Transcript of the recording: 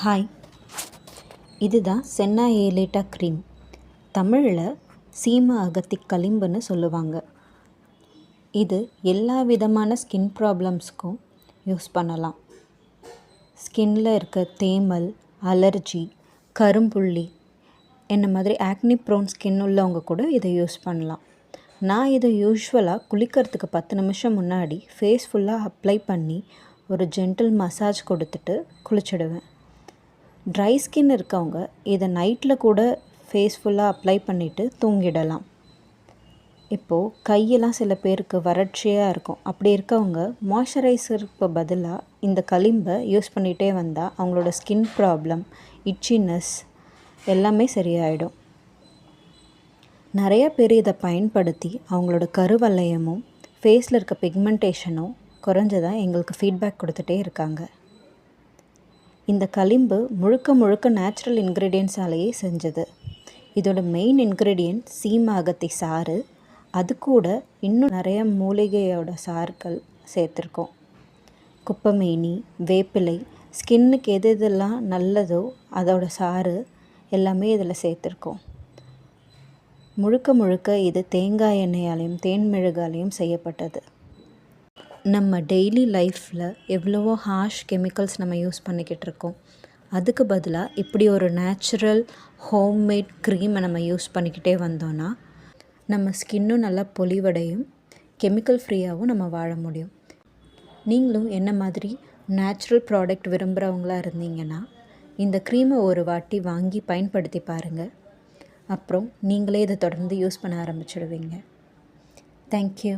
Hi, இதுதான் சென்னா ஏலேட்டா cream. தமிழில் சீம அகத்தி களிம்புன்னு சொல்லுவாங்க. இது எல்லா விதமான ஸ்கின் ப்ராப்ளம்ஸ்க்கும் யூஸ் பண்ணலாம். ஸ்கின்னில் இருக்க தேமல், அலர்ஜி, கரும்புள்ளி என்ன மாதிரி ஆக்னி ப்ரோன் ஸ்கின் உள்ளவங்க கூட இதை யூஸ் பண்ணலாம். நான் இதை யூஸ்வலாக குளிக்கிறதுக்கு 10 நிமிஷம் முன்னாடி ஃபேஸ் ஃபுல்லாக அப்ளை பண்ணி ஒரு ஜென்டில் மசாஜ் கொடுத்துட்டு குளிச்சிடுவேன். ட்ரை ஸ்கின் இருக்கவங்க இதை நைட்டில் கூட ஃபேஸ் ஃபுல்லாக அப்ளை பண்ணிவிட்டு தூங்கிடலாம். இப்போது கையெல்லாம் சில பேருக்கு வறட்சியாக இருக்கும். அப்படி இருக்கவங்க மாய்ஸ்சரைசருக்கு பதிலாக இந்த களிம்பை யூஸ் பண்ணிகிட்டே வந்தால் அவங்களோட ஸ்கின் ப்ராப்ளம், இச்சினஸ் எல்லாமே சரியாயிடும். நிறைய பேர் இதை பயன்படுத்தி அவங்களோட கருவளையமும் ஃபேஸில் இருக்க பிக்மெண்டேஷனும் குறைஞ்சதாக எங்களுக்கு ஃபீட்பேக் கொடுத்துட்டே இருக்காங்க. இந்த களிம்பு முழுக்க நேச்சுரல் இன்க்ரீடியன்ட்ஸாலேயே செஞ்சது. இதோட மெயின் இன்க்ரீடியன்ட் சீம அகத்தி சாறு. அது கூட இன்னும் நிறைய மூலிகையோட சாறுகள் சேர்த்துருக்கோம். குப்பைமேனி, வேப்பிலை, ஸ்கின்னுக்கு எதெல்லாம் நல்லதோ அதோட சாறு எல்லாமே இதில் சேர்த்துருக்கோம். முழுக்க இது தேங்காய் எண்ணெயாலையும் தேன்மெழுகாலையும் செய்யப்பட்டது. நம்ம டெய்லி லைஃப்பில் எவ்வளவோ ஹார்ஷ் கெமிக்கல்ஸ் நம்ம யூஸ் பண்ணிக்கிட்டு இருக்கோம். அதுக்கு பதிலாக இப்படி ஒரு நேச்சுரல் ஹோம்மேட் க்ரீமை நம்ம யூஸ் பண்ணிக்கிட்டே வந்தோன்னா நம்ம ஸ்கின்னும் நல்லா பொலிவடையும், கெமிக்கல் ஃப்ரீயாகவும் நம்ம வாழ முடியும். நீங்களும் என்ன மாதிரி நேச்சுரல் ப்ராடக்ட் விரும்புகிறவங்களா இருந்தீங்கன்னா இந்த க்ரீமை ஒரு வாட்டி வாங்கி பயன்படுத்தி பாருங்கள். அப்புறம் நீங்களே இதை தொடர்ந்து யூஸ் பண்ண ஆரம்பிச்சிடுவீங்க. தேங்க்யூ.